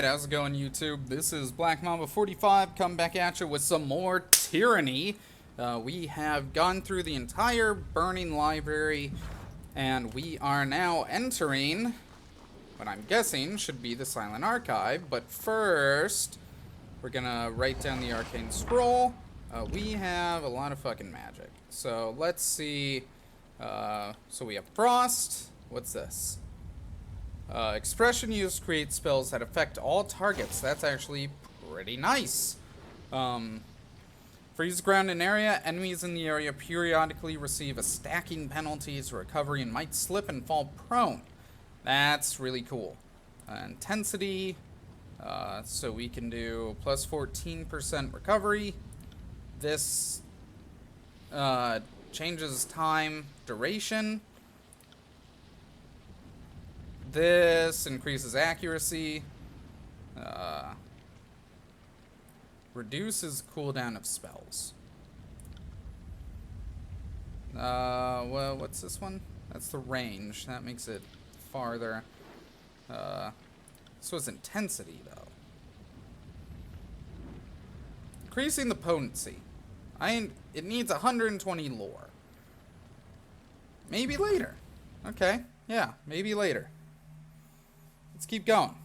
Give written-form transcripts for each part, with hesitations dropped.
Alright, how's it going, YouTube? This is Black Mamba 45, come back at you with some more Tyranny. We have gone through the entire Burning Library, and we are now entering what I'm guessing should be the Silent Archive, but first, we're gonna write down the Arcane Scroll. We have a lot of fucking magic. So, let's see. So we have Frost. What's this? Expression used creates spells that affect all targets. That's actually pretty nice. Freeze ground and area. Enemies in the area periodically receive a stacking penalty to recovery and might slip and fall prone. That's really cool. Intensity. So we can do plus 14% recovery. This changes time duration. This increases accuracy, reduces cooldown of spells. Well, what's this one? That's the range. That makes it farther. This was intensity, though. Increasing the potency. It needs 120 lore. Maybe later. Okay, yeah, maybe later. Let's keep going.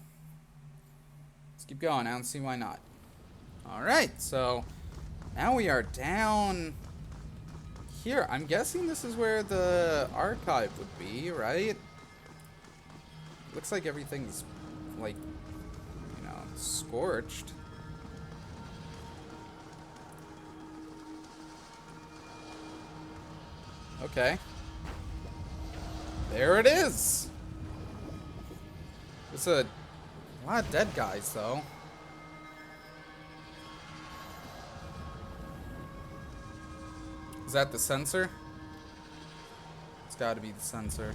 Let's keep going. I don't see why not. Alright, so now we are down here. I'm guessing this is where the archive would be, right? Looks like everything's, like, you know, scorched. Okay. There it is! It's a lot of dead guys, though. Is that the sensor? It's gotta be the sensor.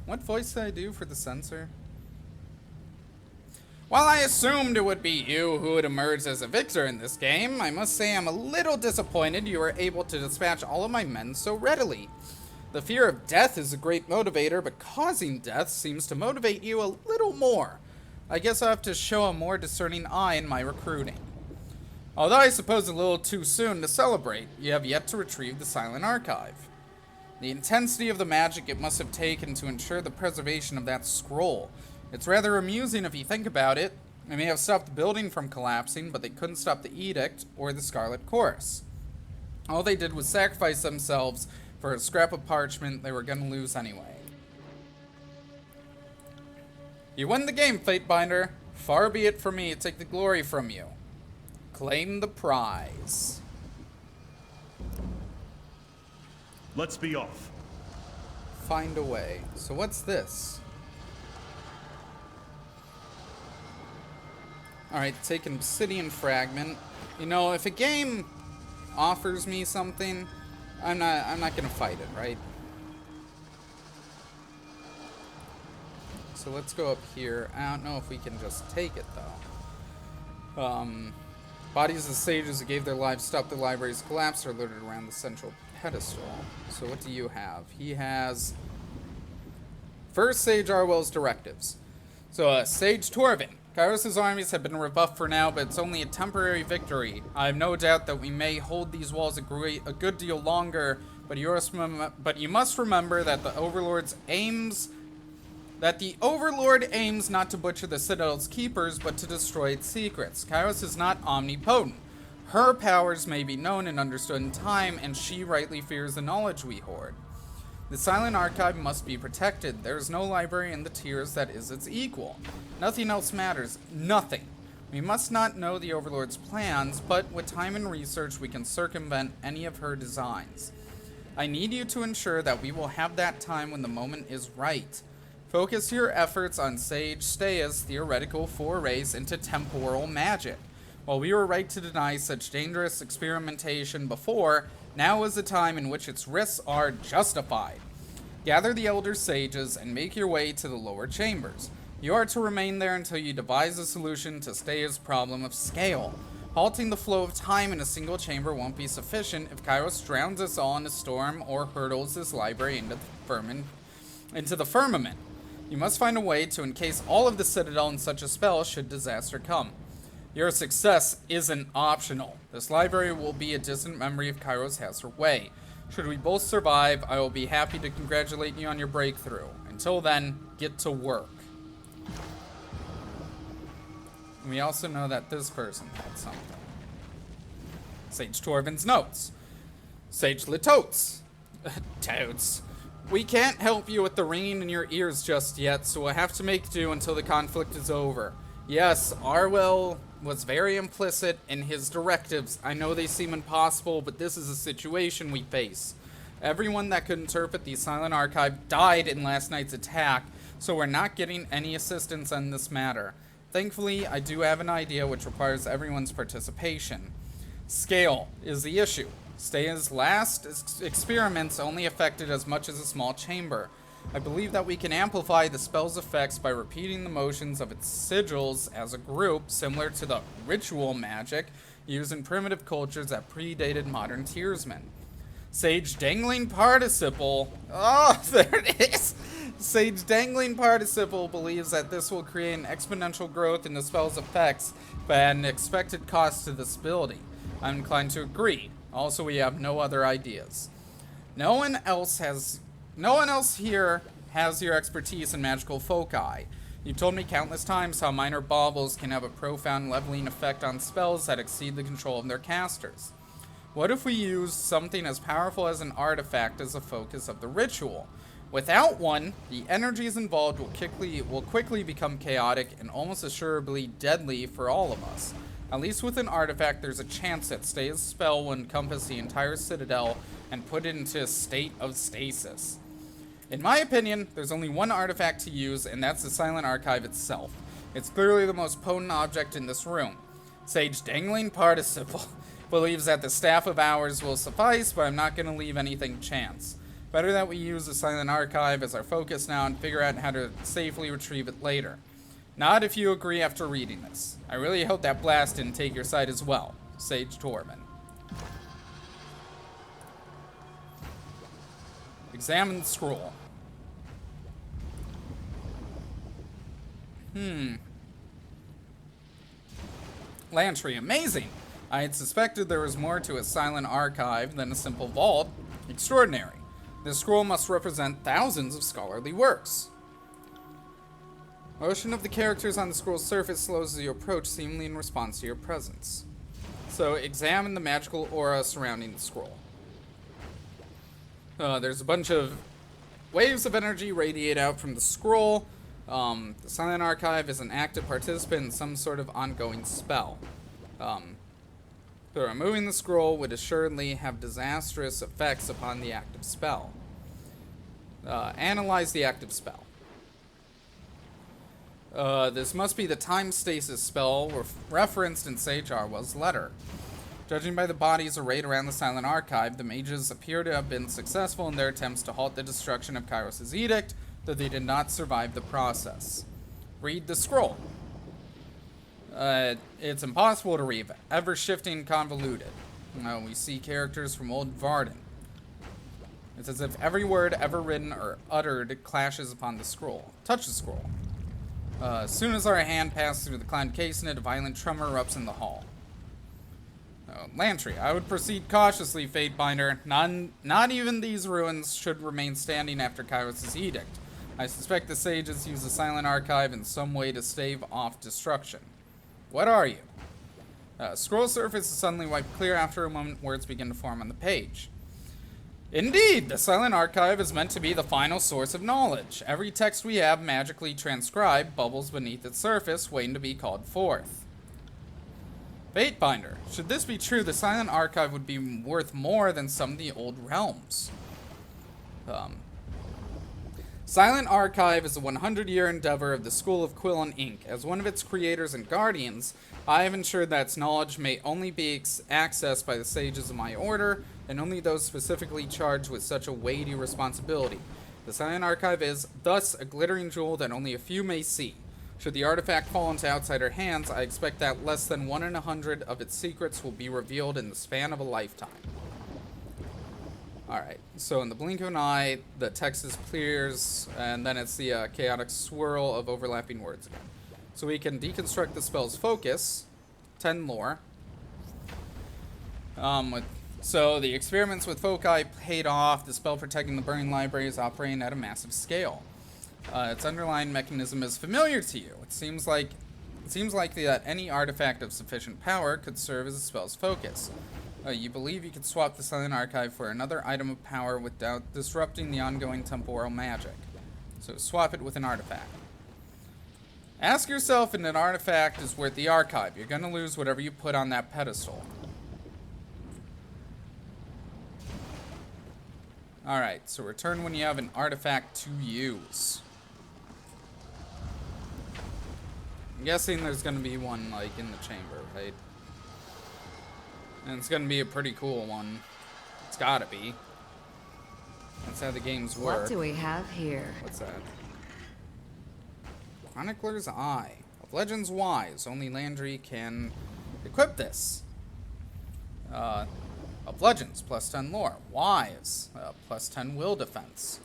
What voice did I do for the sensor? While I assumed it would be you who would emerge as a victor in this game, I must say I'm a little disappointed you were able to dispatch all of my men so readily. The fear of death is a great motivator, but causing death seems to motivate you a little more. I guess I'll have to show a more discerning eye in my recruiting. Although I suppose a little too soon to celebrate, you have yet to retrieve the Silent Archive. The intensity of the magic it must have taken to ensure the preservation of that scroll. It's rather amusing if you think about it. They may have stopped the building from collapsing, but they couldn't stop the edict or the Scarlet Chorus. All they did was sacrifice themselves for a scrap of parchment they were gonna lose anyway. You win the game, Fatebinder. Far be it from me to take the glory from you. Claim the prize. Let's be off. Find a way. So what's this? Alright, take an obsidian fragment. You know, if a game offers me something, I'm not gonna fight it, right? So let's go up here. I don't know if we can just take it, though. Bodies of the sages who gave their lives, stopped the library's collapse, are littered around the central pedestal. So what do you have? He has First Sage Arwell's directives. So, Sage Torvin. Kairos' armies have been rebuffed for now, but it's only a temporary victory. I have no doubt that we may hold these walls a good deal longer, but you must remember that the Overlord aims not to butcher the Citadel's keepers, but to destroy its secrets. Kairos is not omnipotent. Her powers may be known and understood in time, and she rightly fears the knowledge we hoard. The Silent Archive must be protected. There is no library in the tiers that is its equal. Nothing else matters. Nothing. We must not know the Overlord's plans, but with time and research we can circumvent any of her designs. I need you to ensure that we will have that time when the moment is right. Focus your efforts on Sage Staya's theoretical forays into temporal magic. While we were right to deny such dangerous experimentation before, now is the time in which its risks are justified. Gather the Elder Sages and make your way to the lower chambers. You are to remain there until you devise a solution to Staya's problem of scale. Halting the flow of time in a single chamber won't be sufficient if Kairos drowns us all in a storm or hurtles this library into the firmament. You must find a way to encase all of the Citadel in such a spell should disaster come. Your success isn't optional. This library will be a distant memory of Kairos has her way. Should we both survive, I will be happy to congratulate you on your breakthrough. Until then, get to work. And we also know that this person had something. Sage Torvin's notes. Sage Latotes. Totes. We can't help you with the ringing in your ears just yet, so we'll have to make do until the conflict is over. Yes, Arwell was very implicit in his directives. I know they seem impossible, but this is a situation we face. Everyone that could interpret the Silent Archive died in last night's attack, so we're not getting any assistance on this matter. Thankfully, I do have an idea which requires everyone's participation. Scale is the issue. Staya's last experiments only affected as much as a small chamber. I believe that we can amplify the spell's effects by repeating the motions of its sigils as a group, similar to the ritual magic used in primitive cultures that predated modern Tearsmen. Sage Dangling Participle. Oh, there it is! Sage Dangling Participle believes that this will create an exponential growth in the spell's effects, but at an expected cost to this ability. I'm inclined to agree. Also, we have no other ideas. No one else here has your expertise in magical foci. You told me countless times how minor baubles can have a profound leveling effect on spells that exceed the control of their casters. What if we use something as powerful as an artifact as a focus of the ritual? Without one, the energies involved will quickly become chaotic and almost assuredly deadly for all of us. At least with an artifact, there's a chance that Staya's spell will encompass the entire Citadel and put it into a state of stasis. In my opinion, there's only one artifact to use, and that's the Silent Archive itself. It's clearly the most potent object in this room. Sage Dangling Participle believes that the Staff of Hours will suffice, but I'm not going to leave anything chance. Better that we use the Silent Archive as our focus now and figure out how to safely retrieve it later. Not if you agree after reading this. I really hope that blast didn't take your side as well. Sage Torvin. Examine the scroll. Lantry, amazing! I had suspected there was more to a Silent Archive than a simple vault. Extraordinary. This scroll must represent thousands of scholarly works. Motion of the characters on the scroll's surface slows as you approach, seemingly in response to your presence. So, examine the magical aura surrounding the scroll. There's a bunch of waves of energy radiate out from the scroll. The Silent Archive is an active participant in some sort of ongoing spell. Removing the scroll would assuredly have disastrous effects upon the active spell. Analyze the active spell. This must be the time stasis spell referenced in Sage Arwell's letter. Judging by the bodies arrayed around the Silent Archive, the mages appear to have been successful in their attempts to halt the destruction of Kairos' edict, though they did not survive the process. Read the scroll. It's impossible to read, ever-shifting and convoluted. We see characters from old Varden. It's as if every word ever written or uttered clashes upon the scroll. Touch the scroll. As soon as our hand passes through the climbed casement, a violent tremor erupts in the hall. Lantry, I would proceed cautiously, Fatebinder. Not even these ruins should remain standing after Kairos' edict. I suspect the sages use the Silent Archive in some way to stave off destruction. What are you? Scroll surface is suddenly wiped clear. After a moment, words begin to form on the page. Indeed, the Silent Archive is meant to be the final source of knowledge. Every text we have magically transcribed bubbles beneath its surface, waiting to be called forth. Fatebinder, should this be true, the Silent Archive would be worth more than some of the old realms. Silent Archive is a 100-year endeavor of the School of Quillon Inc. As one of its creators and guardians, I have ensured that its knowledge may only be accessed by the sages of my order, and only those specifically charged with such a weighty responsibility. The Silent Archive is, thus, a glittering jewel that only a few may see. Should the artifact fall into outsider hands, I expect that less than 1 in 100 of its secrets will be revealed in the span of a lifetime. Alright, so in the blink of an eye, the text is clears, and then it's the chaotic swirl of overlapping words again. So we can deconstruct the spell's focus, 10 lore. So the experiments with foci paid off. The spell protecting the burning library is operating at a massive scale. Its underlying mechanism is familiar to you. It seems likely that any artifact of sufficient power could serve as the spell's focus. You believe you could swap the Silent Archive for another item of power without disrupting the ongoing temporal magic. So swap it with an artifact. Ask yourself if an artifact is worth the archive. You're gonna lose whatever you put on that pedestal. Alright, so return when you have an artifact to use. I'm guessing there's gonna be one, like, in the chamber, right? And it's gonna be a pretty cool one. It's gotta be. That's how the games work. What do we have here? What's that? Chronicler's Eye. Of Legends Wise. Only Landry can equip this. Of Legends, plus 10 lore. Wise, plus 10 will defense.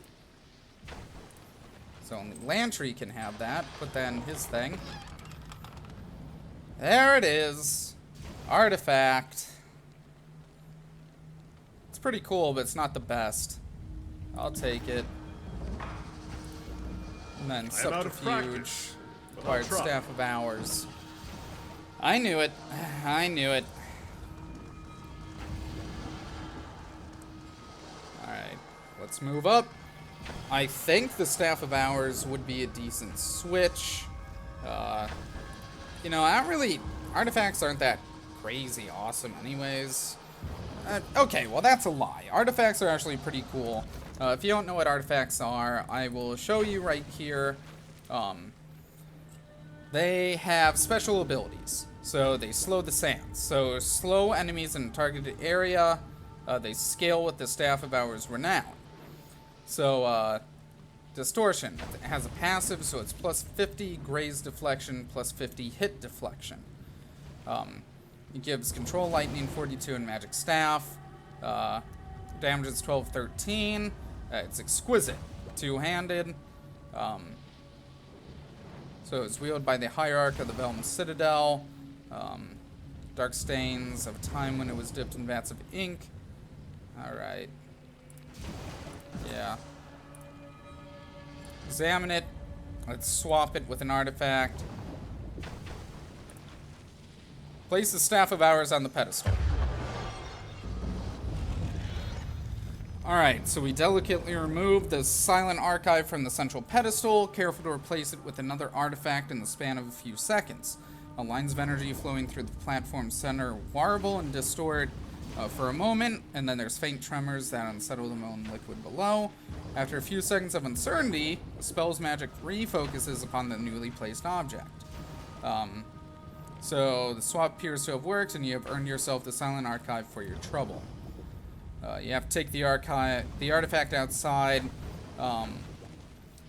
So only Landry can have that. Put that in his thing. There it is. Artifact. It's pretty cool, but it's not the best. I'll take it. And then Subterfuge. Acquired Staff of Hours. I knew it. I knew it. Alright, let's move up. I think the Staff of Hours would be a decent switch. You know, artifacts aren't that crazy awesome anyways. Okay, well that's a lie. Artifacts are actually pretty cool. If you don't know what artifacts are, I will show you right here. They have special abilities. So they slow the sands. So slow enemies in a targeted area. They scale with the Staff of Hours Renown. So, Distortion. It has a passive, so it's plus 50 graze deflection, plus 50 hit deflection. It gives Control Lightning 42 and Magic Staff. Damage is 12-13. It's exquisite. Two-handed. So it's wielded by the Hierarch of the Vellum Citadel. Dark stains of time when it was dipped in vats of ink. Alright. Yeah. Examine it. Let's swap it with an artifact. Place the Staff of Hours on the pedestal. Alright, so we delicately remove the Silent Archive from the central pedestal, careful to replace it with another artifact in the span of a few seconds. Lines of energy flowing through the platform center warble and distort for a moment, and then there's faint tremors that unsettle the molten liquid below. After a few seconds of uncertainty, the spell's magic refocuses upon the newly placed object. So the swap appears to have worked, and you have earned yourself the Silent Archive for your trouble. You have to take the artifact outside.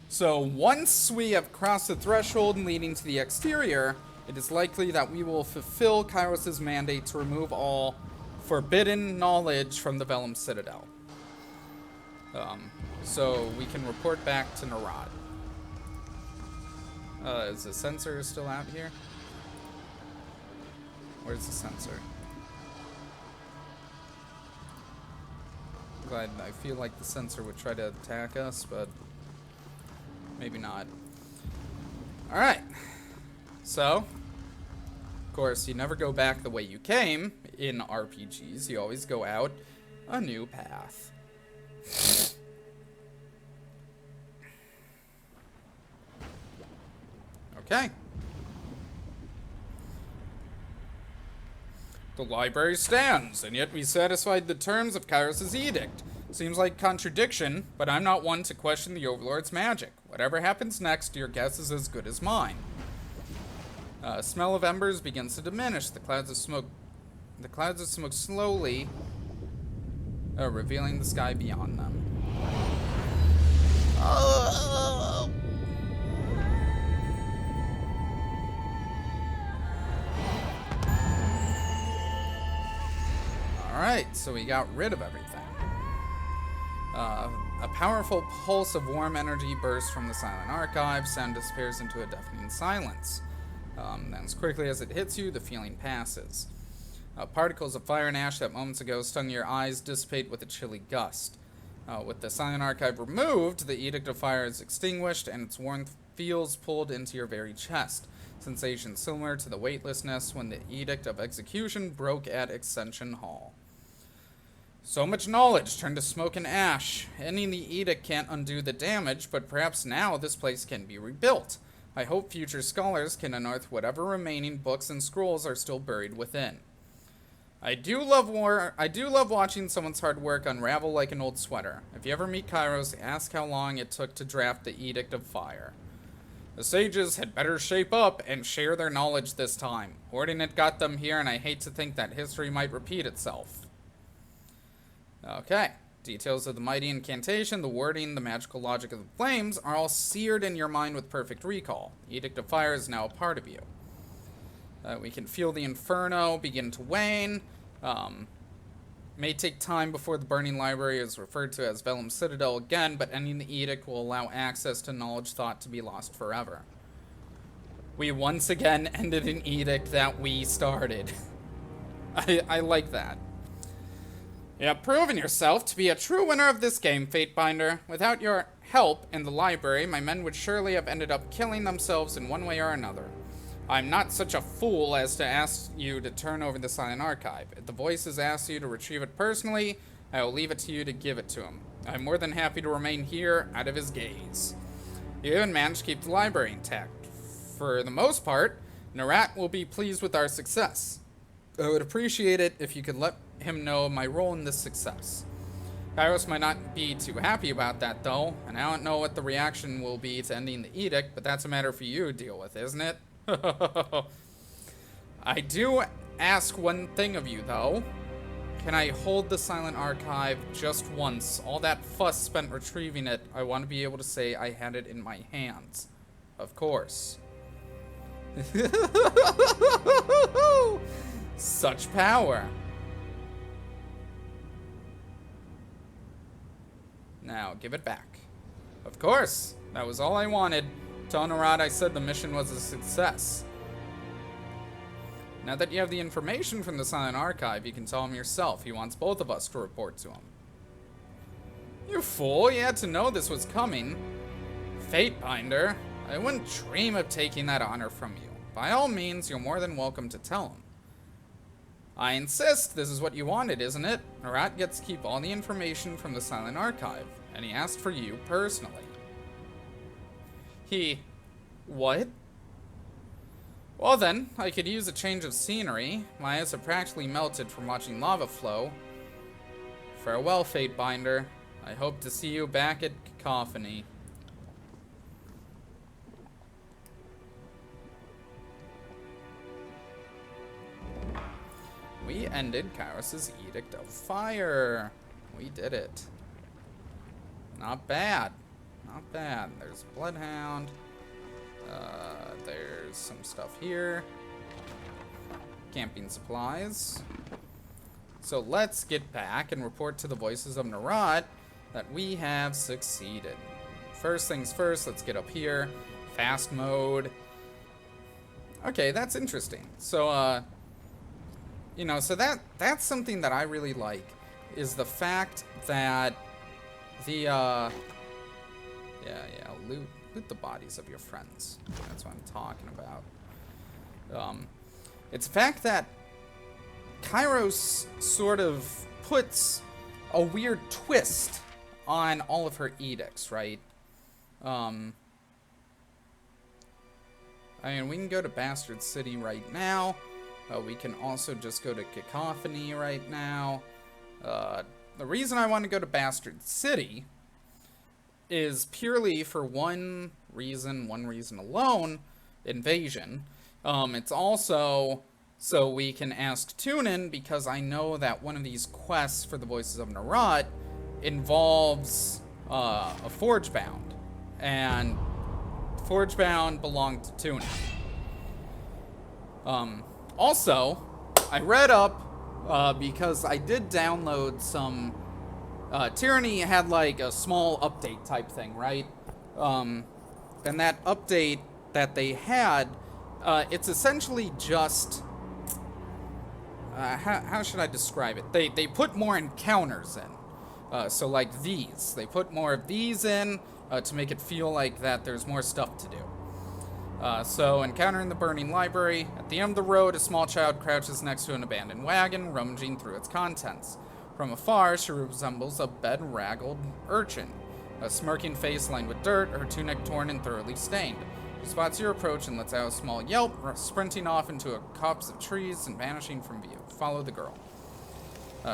So once we have crossed the threshold leading to the exterior, it is likely that we will fulfill Kairos' mandate to remove all forbidden knowledge from the Vellum Citadel. So we can report back to Nerat. Is the sensor still out here? Where's the sensor? I feel like the sensor would try to attack us, but maybe not. Alright. So, of course, you never go back the way you came in RPGs. You always go out a new path. Okay. The library stands, and yet we satisfied the terms of Kairos' edict. Seems like contradiction, but I'm not one to question the Overlord's magic. Whatever happens next, your guess is as good as mine. Smell of embers begins to diminish. The clouds of smoke slowly, revealing the sky beyond them. Alright, so we got rid of everything. A powerful pulse of warm energy bursts from the silent archive. Sound disappears into a deafening silence. Then as quickly as it hits you, the feeling passes. Particles of fire and ash that moments ago stung your eyes dissipate with a chilly gust. With the silent archive removed, the edict of fire is extinguished and its warmth feels pulled into your very chest. Sensation similar to the weightlessness when the edict of execution broke at Ascension Hall. So much knowledge turned to smoke and ash. Ending the edict can't undo the damage, but perhaps now this place can be rebuilt. I hope future scholars can unearth whatever remaining books and scrolls are still buried within. I do love watching someone's hard work unravel like an old sweater. If you ever meet Kairos, ask how long it took to draft the Edict of Fire. The sages had better shape up and share their knowledge this time. Hoarding it got them here, and I hate to think that history might repeat itself. Okay. Details of the mighty incantation, the wording, the magical logic of the flames are all seared in your mind with perfect recall. Edict of Fire is now a part of you. We can feel the inferno begin to wane. May take time before the burning library is referred to as Vellum Citadel again, but ending the edict will allow access to knowledge thought to be lost forever. We once again ended an edict that we started. I like that. You have proven yourself to be a true winner of this game, Fatebinder. Without your help in the library, my men would surely have ended up killing themselves in one way or another. I'm not such a fool as to ask you to turn over the Silent Archive. If the Voices ask you to retrieve it personally, I will leave it to you to give it to him. I'm more than happy to remain here, out of his gaze. You even managed to keep the library intact. For the most part, Nerat will be pleased with our success. I would appreciate it if you could let him know my role in this success. Kairos might not be too happy about that, though, and I don't know what the reaction will be to ending the edict, but that's a matter for you to deal with, isn't it? I do ask one thing of you, though. Can I hold the Silent Archive just once? All that fuss spent retrieving it, I want to be able to say I had it in my hands. Of course. Such power. Now, give it back. Of course. That was all I wanted. To Nerat, I said the mission was a success. Now that you have the information from the Silent Archive, you can tell him yourself. He wants both of us to report to him. You fool, you had to know this was coming. Fatebinder, I wouldn't dream of taking that honor from you. By all means, you're more than welcome to tell him. I insist, this is what you wanted, isn't it? Nerat gets to keep all the information from the Silent Archive, and he asked for you personally. What? Well then, I could use a change of scenery. My eyes are practically melted from watching lava flow. Farewell, Fatebinder. I hope to see you back at Cacophony. We ended Kairos' Edict of Fire. We did it. Not bad. Not bad. There's Bloodhound. There's some stuff here. Camping supplies. So let's get back and report to the Voices of Nerat that we have succeeded. First things first, let's get up here. Fast mode. Okay, that's interesting. So, you know, so that's something that I really like, is the fact that the, loot the bodies of your friends. That's what I'm talking about. It's the fact that Kairos sort of puts a weird twist on all of her edicts, right? I mean, we can go to Bastard City right now. We can also just go to Cacophony right now. The reason I want to go to Bastard City is purely for one reason alone, invasion. It's also so we can ask Tunon, because I know that one of these quests for the Voices of Nerat involves a Forgebound, and Forgebound belonged to Tunon. Also, I read up, because I did download some Tyranny had like a small update type thing, right? And that update that they had, it's essentially just how should I describe it? They put more encounters in. So like these, they put more of these in to make it feel like that there's more stuff to do. So, encountering the burning library. At the end of the road, a small child crouches next to an abandoned wagon, rummaging through its contents. From afar, she resembles a bedraggled urchin. A smirking face lined with dirt, her tunic torn and thoroughly stained. She spots your approach and lets out a small yelp, sprinting off into a copse of trees and vanishing from view. Follow the girl.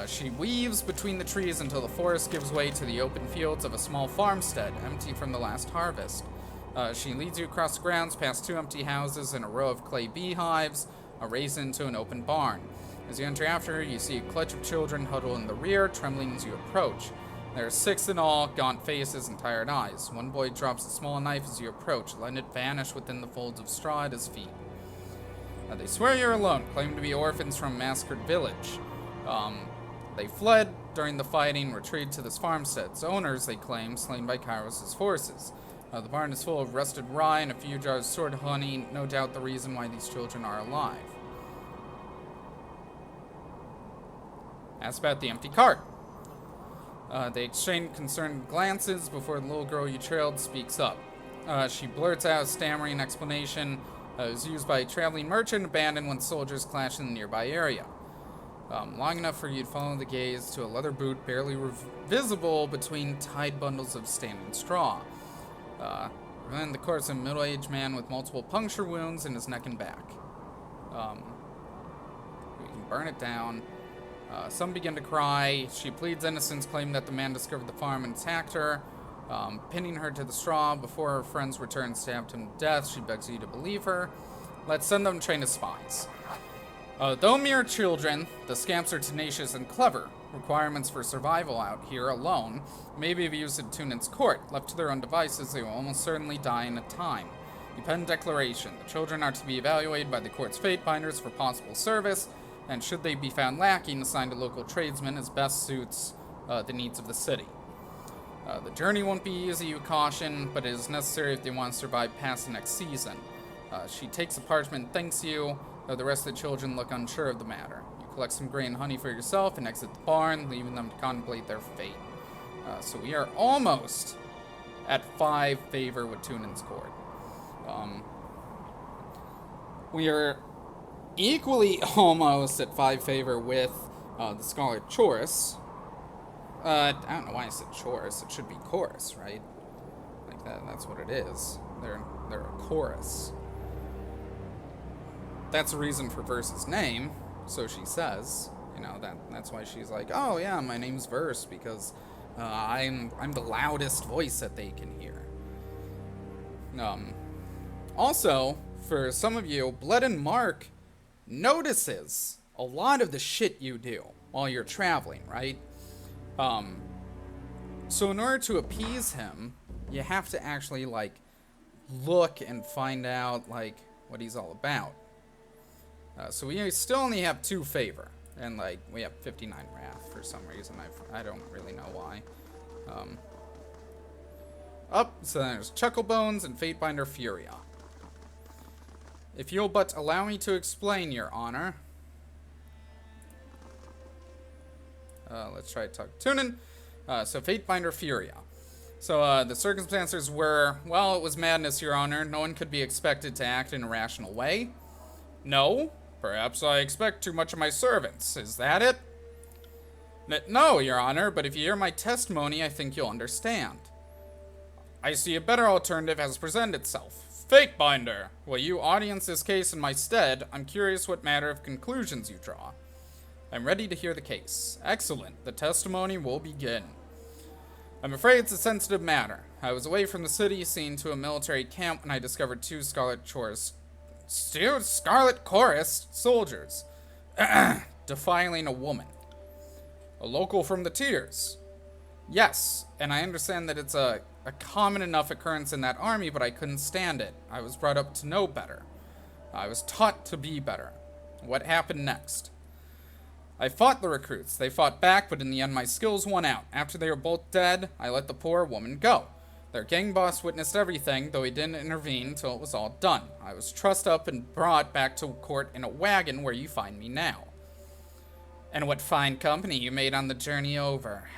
She weaves between the trees until the forest gives way to the open fields of a small farmstead, empty from the last harvest. She leads you across the grounds, past 2 empty houses and a row of clay beehives, raised into an open barn. As you enter after her, you see a clutch of children huddle in the rear, trembling as you approach. There are 6 in all, gaunt faces and tired eyes. One boy drops a small knife as you approach, letting it vanish within the folds of straw at his feet. They swear you're alone, claim to be orphans from a massacred village. They fled during the fighting, retreated to this farmstead's owners, they claim, slain by Kairos' forces. The barn is full of rusted rye and a few jars of stored honey, no doubt the reason why these children are alive. Ask about the empty cart. They exchange concerned glances before the little girl you trailed speaks up. She blurts out a stammering explanation. It was used by a traveling merchant, abandoned when soldiers clashed in the nearby area. Long enough for you to follow the gaze to a leather boot barely visible between tied bundles of standing straw. Then the corpse of a middle-aged man with multiple puncture wounds in his neck and back. We can burn it down. Some begin to cry. She pleads innocence, claiming that the man discovered the farm and attacked her, pinning her to the straw. Before her friends return and stabbed him to death, she begs you to believe her. Let's send them trained as spies. Though mere children, the scamps are tenacious and clever. Requirements for survival out here alone may be abused at Tunons Court. Left to their own devices, they will almost certainly die in a time. You pen a declaration. The children are to be evaluated by the court's fate binders for possible service, and should they be found lacking, assigned to local tradesmen as best suits the needs of the city. The journey won't be easy, you caution, but it is necessary if they want to survive past the next season. She takes the parchment and thanks you, though the rest of the children look unsure of the matter. You collect some grain and honey for yourself and exit the barn, leaving them to contemplate their fate. So we are almost at 5 favor with Tunons Court. We are equally almost at 5 favor with the Scarlet Chorus. I don't know why I said chorus. It should be chorus, right? Like that's what it is. They're a chorus. That's the reason for Verse's name, so she says. You know, that's why she's like, oh yeah, my name's Verse, because I'm the loudest voice that they can hear. Also, for some of you, Blood and Mark notices a lot of the shit you do while you're traveling, right? So in order to appease him, you have to actually, like, look and find out, like, what he's all about. So we still only have 2 favor, and, like, we have 59 wrath for some reason. I don't really know why. So there's Chucklebones and Fatebinder Furia. If you'll but allow me to explain, Your Honor. Let's try to talk to Tunon. So Fatebinder Furia. So the circumstances were, well, it was madness, Your Honor. No one could be expected to act in a rational way. No? Perhaps I expect too much of my servants. Is that it? No, Your Honor, but if you hear my testimony, I think you'll understand. I see a better alternative has presented itself. Fatebinder, will you audience this case in my stead? I'm curious what matter of conclusions you draw. I'm ready to hear the case. Excellent. The testimony will begin. I'm afraid it's a sensitive matter. I was away from the city, seen to a military camp, when I discovered 2 Scarlet Chorus soldiers defiling a woman. A local from the Tiers. Yes, and I understand that it's a common enough occurrence in that army, but I couldn't stand it. I was brought up to know better. I was taught to be better. What happened next? I fought the recruits. They fought back, but in the end my skills won out. After they were both dead, I let the poor woman go. Their gang boss witnessed everything, though he didn't intervene till it was all done. I was trussed up and brought back to court in a wagon where you find me now. And what fine company you made on the journey over.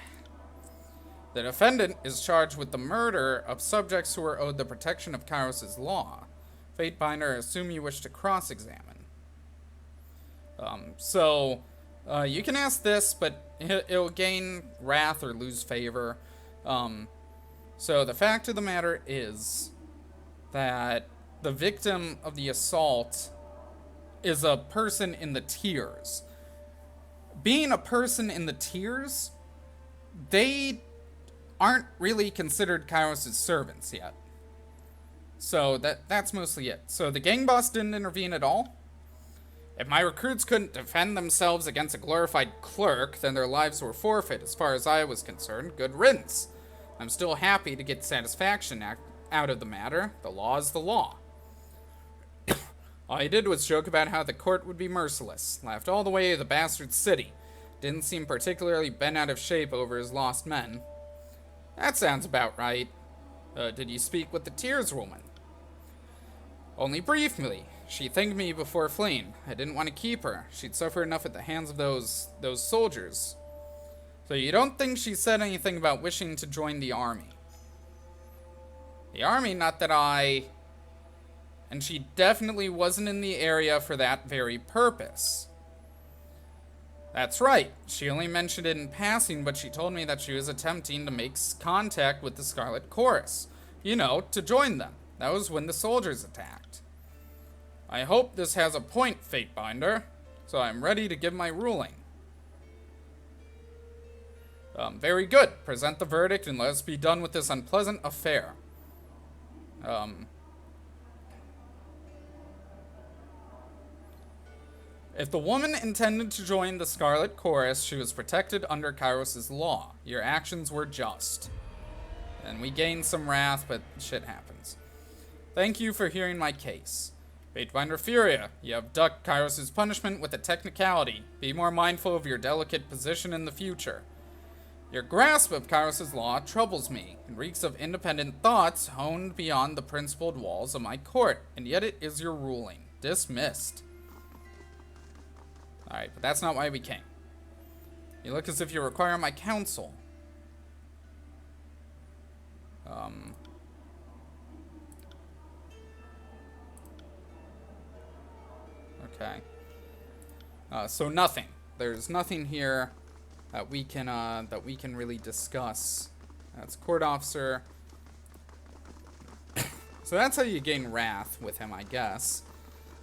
The defendant is charged with the murder of subjects who are owed the protection of Kairos' law. Fatebinder, assume you wish to cross-examine. You can ask this, but it'll gain wrath or lose favor. So the fact of the matter is that the victim of the assault is a person in the tiers. Being a person in the tiers, they aren't really considered Kairos' servants yet. So that's mostly it. So the gang boss didn't intervene at all. If my recruits couldn't defend themselves against a glorified clerk, then their lives were forfeit. As far as I was concerned, good riddance. I'm still happy to get satisfaction out of the matter. The law is the law. All he did was joke about how the court would be merciless. Laughed all the way to the bastard city. Didn't seem particularly bent out of shape over his lost men. That sounds about right. Did you speak with the Tears woman? Only briefly. She thanked me before fleeing. I didn't want to keep her. She'd suffer enough at the hands of those soldiers. So you don't think she said anything about wishing to join the army? The army, not that I... And she definitely wasn't in the area for that very purpose. That's right. She only mentioned it in passing, but she told me that she was attempting to make contact with the Scarlet Chorus. You know, to join them. That was when the soldiers attacked. I hope this has a point, Fatebinder, so I'm ready to give my ruling. Very good. Present the verdict and let us be done with this unpleasant affair. If the woman intended to join the Scarlet Chorus, she was protected under Kairos' law. Your actions were just. And we gained some wrath, but shit happens. Thank you for hearing my case. Fatebinder Furia, you have ducked Kairos' punishment with a technicality. Be more mindful of your delicate position in the future. Your grasp of Kairos' law troubles me, and reeks of independent thoughts honed beyond the principled walls of my court, and yet it is your ruling. Dismissed. Alright, but that's not why we came. You look as if you require my counsel. Okay. So nothing. There's nothing here that we can really discuss. That's court officer. So that's how you gain wrath with him, I guess.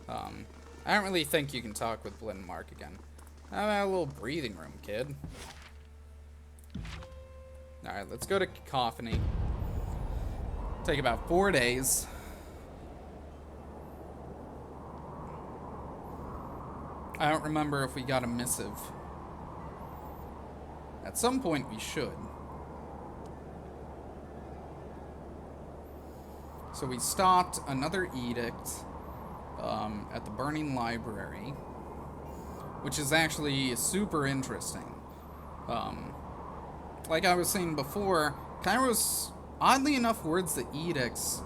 I don't really think you can talk with Blind Mark again. Have a little breathing room, kid. Alright, let's go to Cacophony. Take about 4 days. I don't remember if we got a missive. At some point we should. So we stopped another edict at the Burning Library, which is actually super interesting. Like I was saying before, Kairos, oddly enough, words the edicts,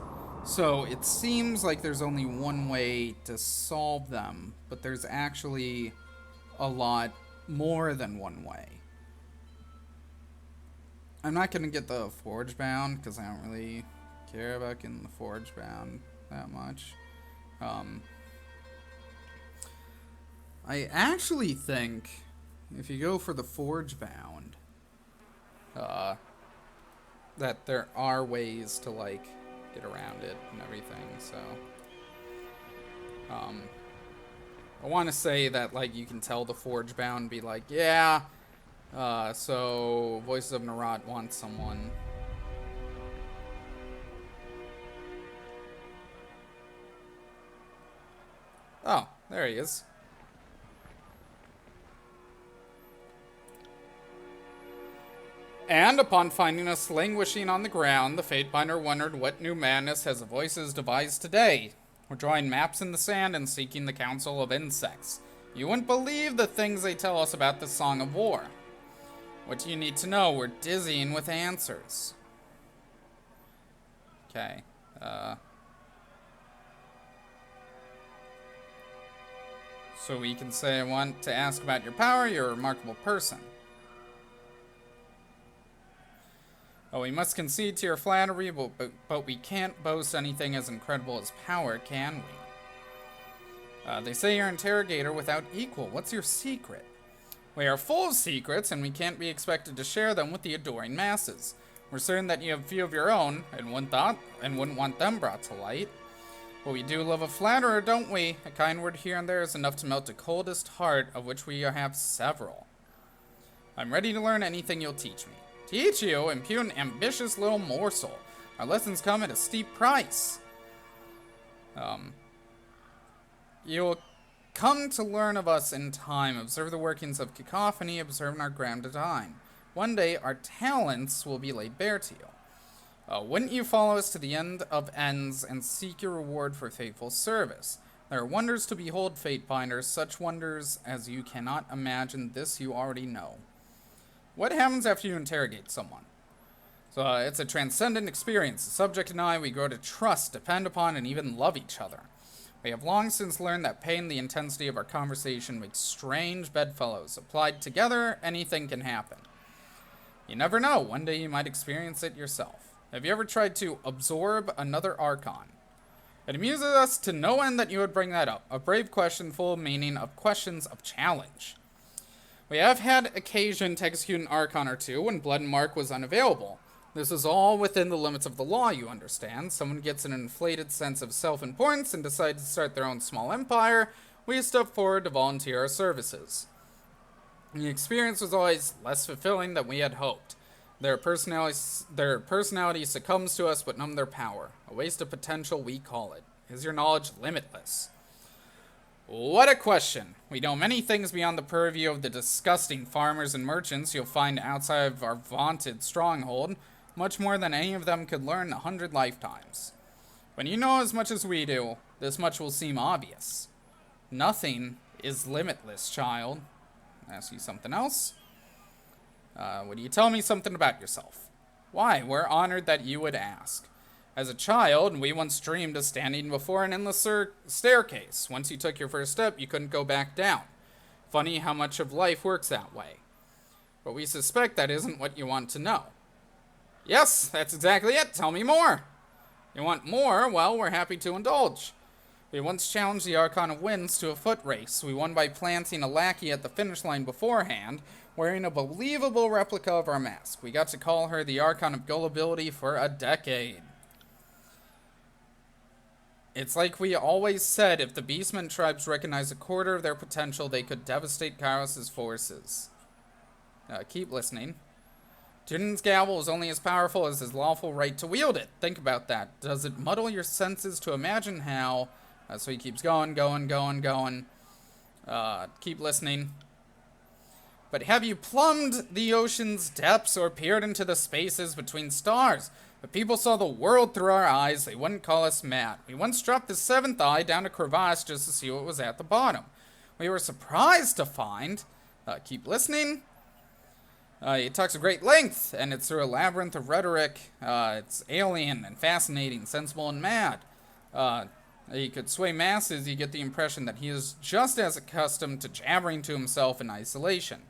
so it seems like there's only one way to solve them, but there's actually a lot more than one way. I'm not going to get the Forge Bound, because I don't really care about getting the Forge Bound that much. I actually think if you go for the Forge Bound, that there are ways to, like, get around it and everything, so... I want to say that, like, you can tell the Forge Bound, be like, yeah, so Voices of Nerat wants someone. Oh, there he is. And upon finding us languishing on the ground, the Fatebinder wondered what new madness has the Voices devised today. We're drawing maps in the sand and seeking the counsel of insects. You wouldn't believe the things they tell us about the Song of War. What do you need to know? We're dizzying with answers. Okay. So we can say, I want to ask about your power. You're a remarkable person. Oh, we must concede to your flattery, but we can't boast anything as incredible as power, can we? They say you're an interrogator without equal. What's your secret? We are full of secrets, and we can't be expected to share them with the adoring masses. We're certain that you have few of your own, and wouldn't want them brought to light. But we do love a flatterer, don't we? A kind word here and there is enough to melt the coldest heart, of which we have several. I'm ready to learn anything you'll teach me. Teach you? Impudent, ambitious little morsel. Our lessons come at a steep price. You'll come to learn of us in time. Observe the workings of cacophony, observe our grand design. One day, our talents will be laid bare to you. Wouldn't you follow us to the end of ends and seek your reward for faithful service? There are wonders to behold, fate finders, such wonders as you cannot imagine. This you already know. What happens after you interrogate someone? So it's a transcendent experience. The subject and I, we grow to trust, depend upon, and even love each other. We have long since learned that pain, the intensity of our conversation makes strange bedfellows. Applied together, anything can happen. You never know. One day you might experience it yourself. Have you ever tried to absorb another archon? It amuses us to no end that you would bring that up. A brave question full of meaning, of questions of challenge. We have had occasion to execute an archon or two when Blood and Mark was unavailable. This is all within the limits of the law, you understand. Someone gets an inflated sense of self-importance and decides to start their own small empire. We step forward to volunteer our services. The experience was always less fulfilling than we had hoped. Their personality succumbs to us, but none of their power. A waste of potential, we call it. Is your knowledge limitless? What a question. We know many things beyond the purview of the disgusting farmers and merchants you'll find outside of our vaunted stronghold, much more than any of them could learn in 100 lifetimes. When you know as much as we do, this much will seem obvious. Nothing is limitless, child. I'll ask you something else. Would you tell me something about yourself? Why, we're honored that you would ask. As a child, we once dreamed of standing before an endless staircase. Once you took your first step, you couldn't go back down. Funny how much of life works that way. But we suspect that isn't what you want to know. Yes, that's exactly it. Tell me more. You want more? Well, we're happy to indulge. We once challenged the Archon of Winds to a foot race. We won by planting a lackey at the finish line beforehand, wearing a believable replica of our mask. We got to call her the Archon of Gullibility for a decade. It's like we always said, if the Beastmen tribes recognized a quarter of their potential, they could devastate Kairos' forces. Keep listening. Tunons' gavel is only as powerful as his lawful right to wield it. Think about that. Does it muddle your senses to imagine how... so he keeps going. Keep listening. But have you plumbed the ocean's depths or peered into the spaces between stars? If people saw the world through our eyes, they wouldn't call us mad. We once dropped the seventh eye down a crevasse just to see what was at the bottom. We were surprised to find... keep listening. It talks at great length, and it's through a labyrinth of rhetoric. It's alien and fascinating, sensible and mad. He could sway masses. You get the impression that he is just as accustomed to jabbering to himself in isolation.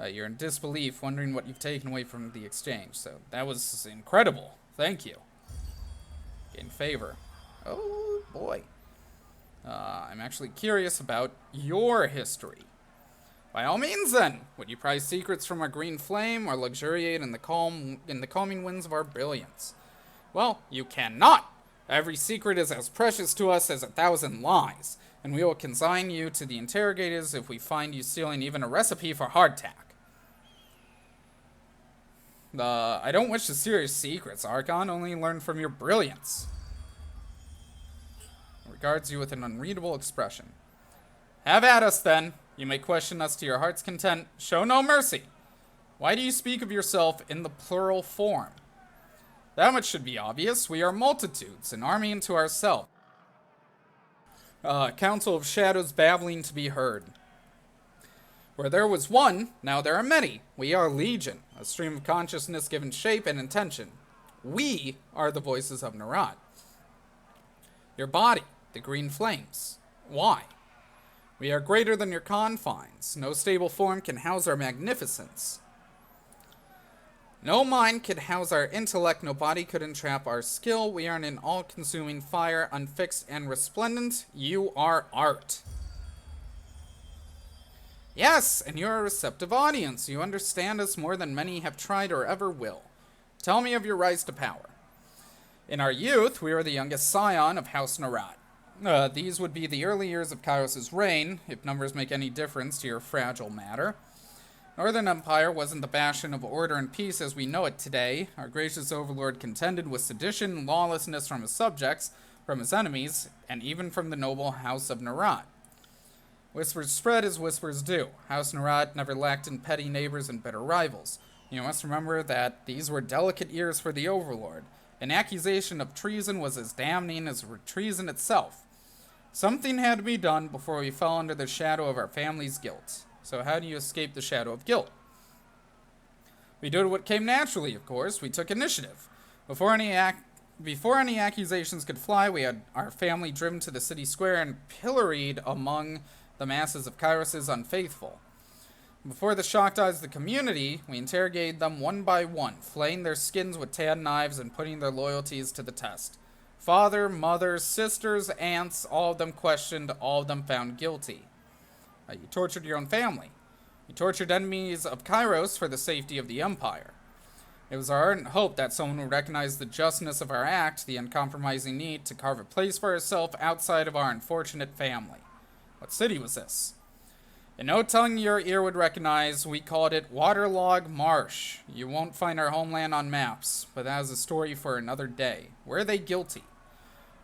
You're in disbelief, wondering what you've taken away from the exchange. So that was incredible. Thank you. In favor. Oh, boy. I'm actually curious about your history. By all means, then, would you prize secrets from our green flame or luxuriate in the calming winds of our brilliance? Well, you cannot. Every secret is as precious to us as 1,000 lies, and we will consign you to the interrogators if we find you stealing even a recipe for hardtack. I don't wish to steal your secrets, Archon, only learn from your brilliance. He regards you with an unreadable expression. Have at us, then. You may question us to your heart's content. Show no mercy. Why do you speak of yourself in the plural form? That much should be obvious. We are multitudes, an army unto ourselves. Council of shadows babbling to be heard. Where there was one, now there are many. We are Legion, a stream of consciousness given shape and intention. We are the Voices of Nerat. Your body, the green flames. Why? We are greater than your confines. No stable form can house our magnificence. No mind could house our intellect, no body could entrap our skill. We are an all-consuming fire, unfixed and resplendent. You are art. Yes, and you're a receptive audience. You understand us more than many have tried or ever will. Tell me of your rise to power. In our youth, we were the youngest scion of House Nerat. These would be the early years of Kairos' reign, if numbers make any difference to your fragile matter. Northern Empire wasn't the bastion of order and peace as we know it today. Our gracious overlord contended with sedition and lawlessness from his subjects, from his enemies, and even from the noble House of Nerat. Whispers spread as whispers do. House Nerat never lacked in petty neighbors and bitter rivals. You must remember that these were delicate years for the overlord. An accusation of treason was as damning as treason itself. Something had to be done before we fell under the shadow of our family's guilt. So how do you escape the shadow of guilt? We did what came naturally, of course. We took initiative. Before any accusations could fly, we had our family driven to the city square and pilloried among the masses of Kairos' unfaithful. Before the shocked eyes of the community, we interrogated them one by one, flaying their skins with tan knives and putting their loyalties to the test. Father, mother, sisters, aunts, all of them questioned, all of them found guilty. You tortured your own family. You tortured enemies of Kairos for the safety of the Empire. It was our ardent hope that someone would recognize the justness of our act, the uncompromising need to carve a place for ourselves outside of our unfortunate family. What city was this? In no tongue your ear would recognize, we called it Waterlog Marsh. You won't find our homeland on maps, but that is a story for another day. Were they guilty?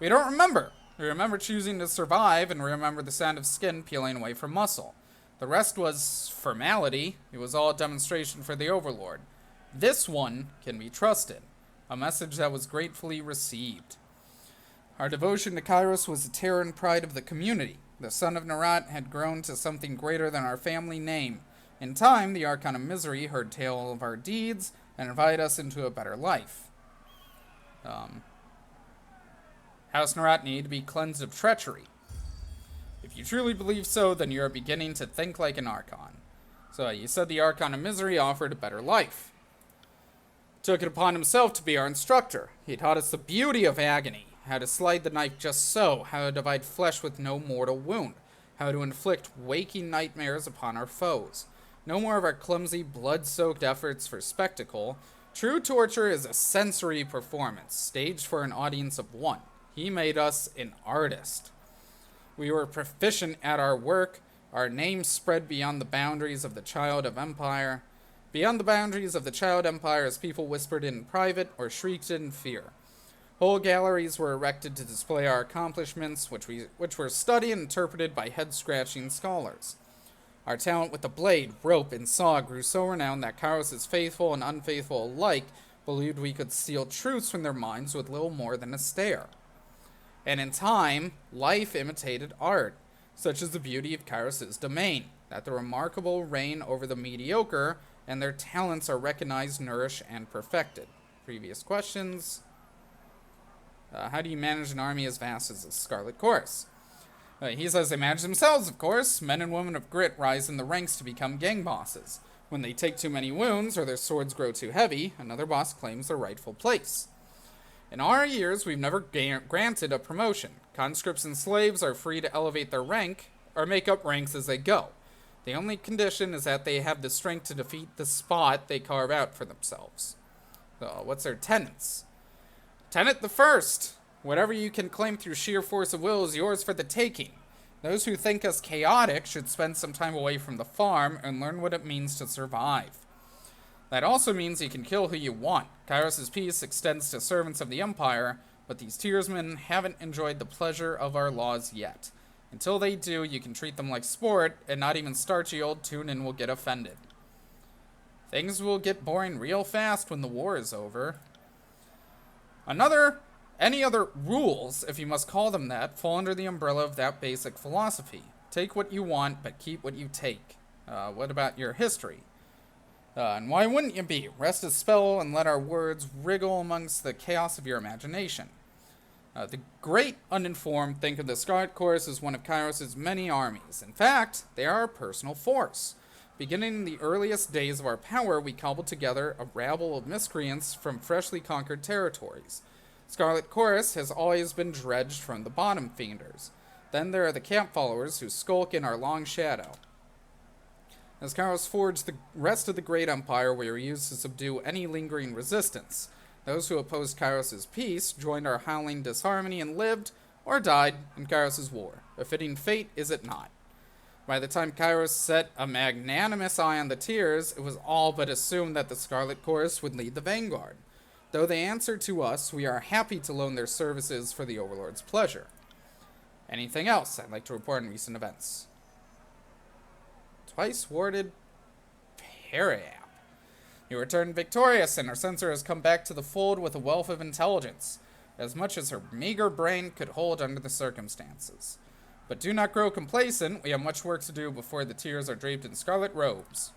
We don't remember. We remember choosing to survive, and we remember the sound of skin peeling away from muscle. The rest was formality. It was all a demonstration for the Overlord. This one can be trusted. A message that was gratefully received. Our devotion to Kairos was the terror and pride of the community. The son of Nerat had grown to something greater than our family name. In time, the Archon of Misery heard tale of our deeds and invited us into a better life. House Nerat needed to be cleansed of treachery. If you truly believe so, then you are beginning to think like an Archon. So you said the Archon of Misery offered a better life. Took it upon himself to be our instructor. He taught us the beauty of agony, how to slide the knife just so, how to divide flesh with no mortal wound, how to inflict waking nightmares upon our foes. No more of our clumsy, blood-soaked efforts for spectacle. True torture is a sensory performance, staged for an audience of one. He made us an artist. We were proficient at our work. Our names spread beyond the boundaries of the Child of Empire. Beyond the boundaries of the Child Empire as people whispered in private or shrieked in fear. Whole galleries were erected to display our accomplishments, which were studied and interpreted by head-scratching scholars. Our talent with the blade, rope, and saw grew so renowned that Kairos' faithful and unfaithful alike believed we could steal truths from their minds with little more than a stare. And in time, life imitated art, such as the beauty of Kairos' domain, that the remarkable reign over the mediocre, and their talents are recognized, nourished, and perfected. Previous questions. How do you manage an army as vast as the Scarlet Chorus? He says they manage themselves, of course. Men and women of grit rise in the ranks to become gang bosses. When they take too many wounds or their swords grow too heavy, another boss claims their rightful place. In our years, we've never granted a promotion. Conscripts and slaves are free to elevate their rank or make up ranks as they go. The only condition is that they have the strength to defeat the spot they carve out for themselves. So, what's their tenets? Tenet the first. Whatever you can claim through sheer force of will is yours for the taking. Those who think us chaotic should spend some time away from the farm and learn what it means to survive. That also means you can kill who you want. Kairos' peace extends to servants of the Empire, but these tearsmen haven't enjoyed the pleasure of our laws yet. Until they do, you can treat them like sport, and not even starchy old Tunon will get offended. Things will get boring real fast when the war is over. Any other rules, if you must call them that, fall under the umbrella of that basic philosophy. Take what you want, but keep what you take. What about your history? And why wouldn't you be? Rest a spell and let our words wriggle amongst the chaos of your imagination. The great uninformed think of the Scarlet Chorus as one of Kairos' many armies. In fact, they are our personal force. Beginning in the earliest days of our power, we cobbled together a rabble of miscreants from freshly conquered territories. Scarlet Chorus has always been dredged from the bottom fienders. Then there are the camp followers who skulk in our long shadow. As Kairos forged the rest of the Great Empire, we were used to subdue any lingering resistance. Those who opposed Kairos' peace joined our howling disharmony and lived, or died, in Kairos' war. A fitting fate, is it not? By the time Kairos set a magnanimous eye on the Tears, it was all but assumed that the Scarlet Chorus would lead the vanguard. Though they answer to us, we are happy to loan their services for the Overlord's pleasure. Anything else I'd like to report on recent events? Twice warded Periap. You returned victorious, and our censor has come back to the fold with a wealth of intelligence, as much as her meager brain could hold under the circumstances. But do not grow complacent. We have much work to do before the Tears are draped in scarlet robes.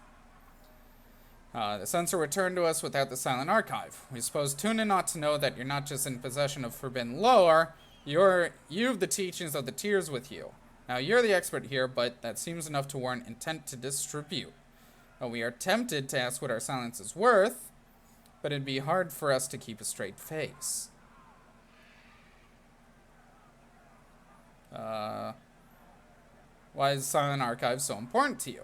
The censor returned to us without the silent archive. We suppose Tunon ought to know that you're not just in possession of forbidden lore, you've the teachings of the Tears with you. Now, you're the expert here, but that seems enough to warrant intent to distribute. We are tempted to ask what our silence is worth, but it'd be hard for us to keep a straight face. Why is Silent Archive so important to you?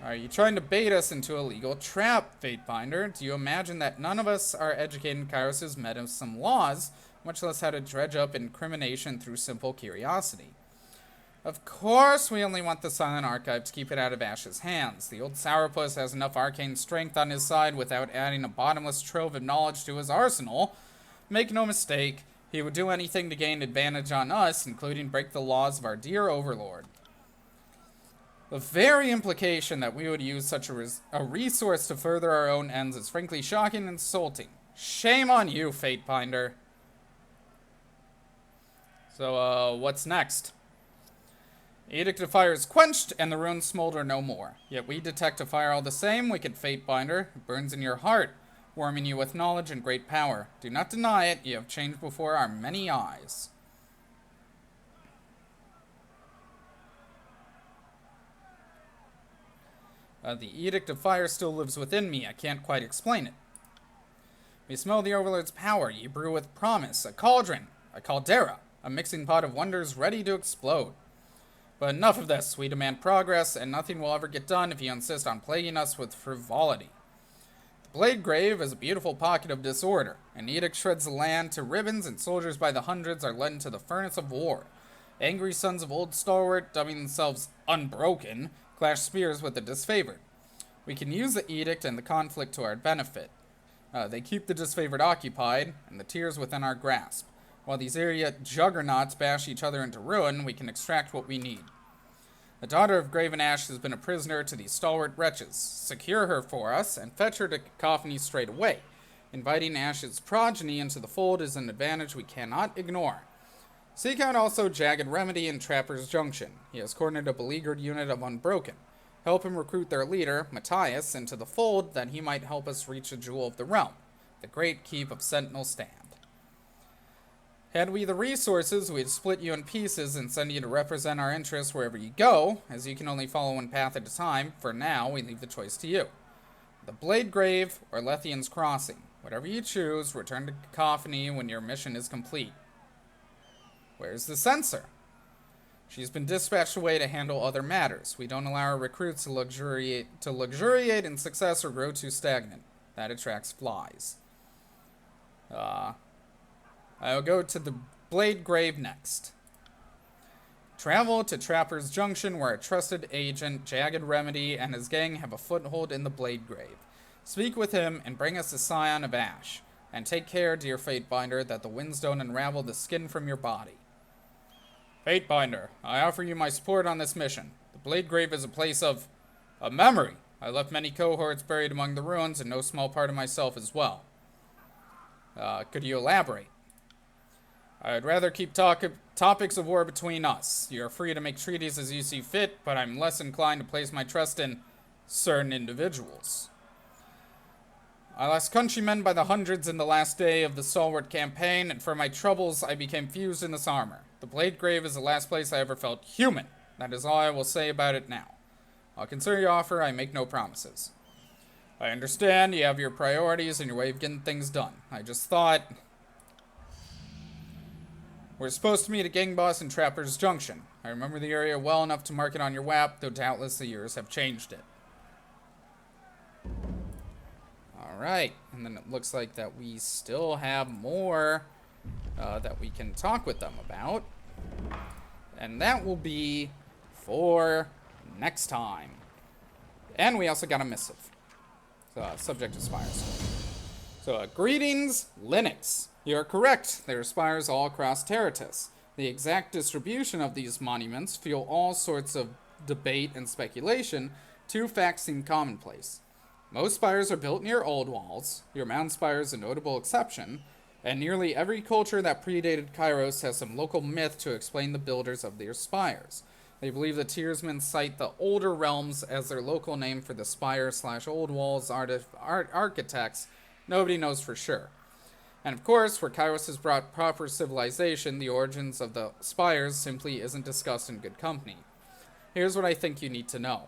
Are you trying to bait us into a legal trap, Fatebinder? Do you imagine that none of us are educated in Kairos' meddlesome laws, much less how to dredge up incrimination through simple curiosity? Of course we only want the Silent Archive to keep it out of Ash's hands. The old sourpuss has enough arcane strength on his side without adding a bottomless trove of knowledge to his arsenal. Make no mistake, he would do anything to gain advantage on us, including break the laws of our dear Overlord. The very implication that we would use such a resource to further our own ends is frankly shocking and insulting. Shame on you, Fatebinder. So, what's next? Edict of Fire is quenched, and the runes smolder no more. Yet we detect a fire all the same, wicked Fatebinder. It burns in your heart, warming you with knowledge and great power. Do not deny it, you have changed before our many eyes. The Edict of Fire still lives within me, I can't quite explain it. We smell the Overlord's power, ye brew with promise, a cauldron, a caldera, a mixing pot of wonders ready to explode. But enough of this, we demand progress, and nothing will ever get done if you insist on plaguing us with frivolity. The Blade Grave is a beautiful pocket of disorder. An edict shreds the land to ribbons, and soldiers by the hundreds are led into the furnace of war. Angry sons of old stalwart, dubbing themselves unbroken, clash spears with the disfavored. We can use the edict and the conflict to our benefit. They keep the disfavored occupied, and the Tears within our grasp. While these area juggernauts bash each other into ruin, we can extract what we need. The daughter of Graven Ash has been a prisoner to these stalwart wretches. Secure her for us, and fetch her to Cacophony straight away. Inviting Ash's progeny into the fold is an advantage we cannot ignore. Seek out also Jagged Remedy in Trapper's Junction. He has cornered a beleaguered unit of Unbroken. Help him recruit their leader, Matthias, into the fold, that he might help us reach a jewel of the realm, the great keep of Sentinel Stand. Had we the resources, we'd split you in pieces and send you to represent our interests wherever you go, as you can only follow one path at a time. For now, we leave the choice to you. The Blade Grave or Lethian's Crossing. Whatever you choose, return to Cacophony when your mission is complete. Where's the censor? She's been dispatched away to handle other matters. We don't allow our recruits to luxuriate in success or grow too stagnant. That attracts flies. I'll go to the Blade Grave next. Travel to Trapper's Junction, where a trusted agent, Jagged Remedy, and his gang have a foothold in the Blade Grave. Speak with him and bring us the Scion of Ash. And take care, dear Fatebinder, that the winds don't unravel the skin from your body. Fatebinder, I offer you my support on this mission. The Blade Grave is a place of memory. I left many cohorts buried among the ruins, and no small part of myself as well. Could you elaborate? I'd rather keep topics of war between us. You're free to make treaties as you see fit, but I'm less inclined to place my trust in certain individuals. I lost countrymen by the hundreds in the last day of the stalwart campaign, and for my troubles I became fused in this armor. The Blade Grave is the last place I ever felt human. That is all I will say about it now. I'll consider your offer, I make no promises. I understand you have your priorities and your way of getting things done. I just thought... We're supposed to meet at Gang Boss and Trapper's Junction. I remember the area well enough to mark it on your WAP, though doubtless the years have changed it. Alright, and then it looks like that we still have more that we can talk with them about. And that will be for next time. And we also got a missive. So, subject to spires. So, greetings, Linux. You're correct. There are spires all across Terratus. The exact distribution of these monuments fuel all sorts of debate and speculation. Two facts seem commonplace. Most spires are built near old walls. Your mound spire is a notable exception. And nearly every culture that predated Kairos has some local myth to explain the builders of their spires. They believe the Tiersmen cite the older realms as their local name for the spire/old walls architects. Nobody knows for sure. And of course, where Kairos has brought proper civilization, the origins of the spires simply isn't discussed in good company. Here's what I think you need to know.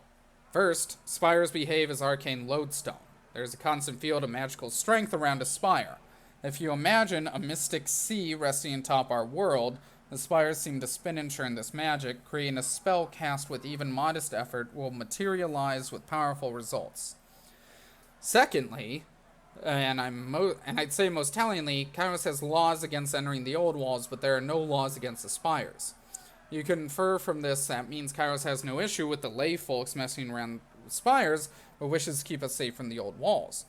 First, spires behave as arcane lodestone. There's a constant field of magical strength around a spire. If you imagine a mystic sea resting atop our world, the spires seem to spin and churn this magic, creating a spell cast with even modest effort will materialize with powerful results. Secondly, and I'd say most tellingly, Kairos has laws against entering the old walls, but there are no laws against the spires. You could infer from this that means Kairos has no issue with the lay folks messing around with spires, but wishes to keep us safe from the old walls.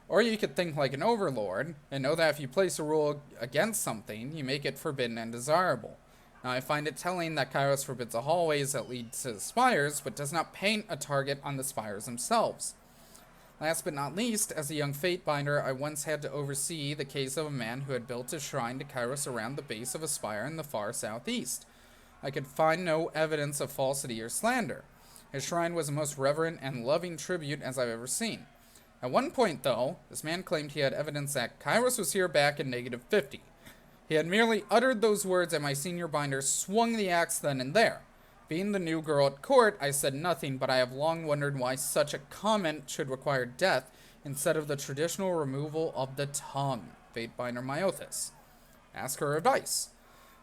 Or you could think like an overlord, and know that if you place a rule against something, you make it forbidden and desirable. Now I find it telling that Kairos forbids the hallways that lead to the spires, but does not paint a target on the spires themselves. Last but not least, as a young Fatebinder, I once had to oversee the case of a man who had built a shrine to Kairos around the base of a spire in the far southeast. I could find no evidence of falsity or slander. His shrine was the most reverent and loving tribute as I've ever seen. At one point, though, this man claimed he had evidence that Kairos was here back in -50. He had merely uttered those words and my senior binder swung the axe then and there. Being the new girl at court, I said nothing, but I have long wondered why such a comment should require death instead of the traditional removal of the tongue. Fatebinder Myothis. Ask her advice.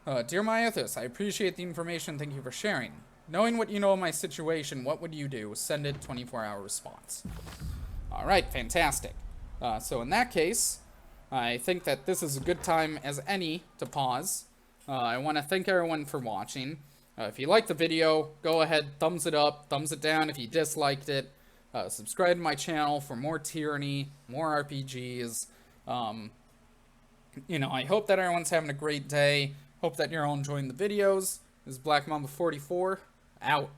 Dear Myothis, I appreciate the information. Thank you for sharing. Knowing what you know of my situation, what would you do? Send it 24-hour response. Alright, fantastic. So in that case, I think that this is a good time as any to pause. I want to thank everyone for watching. If you liked the video, go ahead, thumbs it up, thumbs it down if you disliked it. Subscribe to my channel for more Tyranny, more RPGs. I hope that everyone's having a great day. Hope that you're all enjoying the videos. This is Black Mamba 44, out.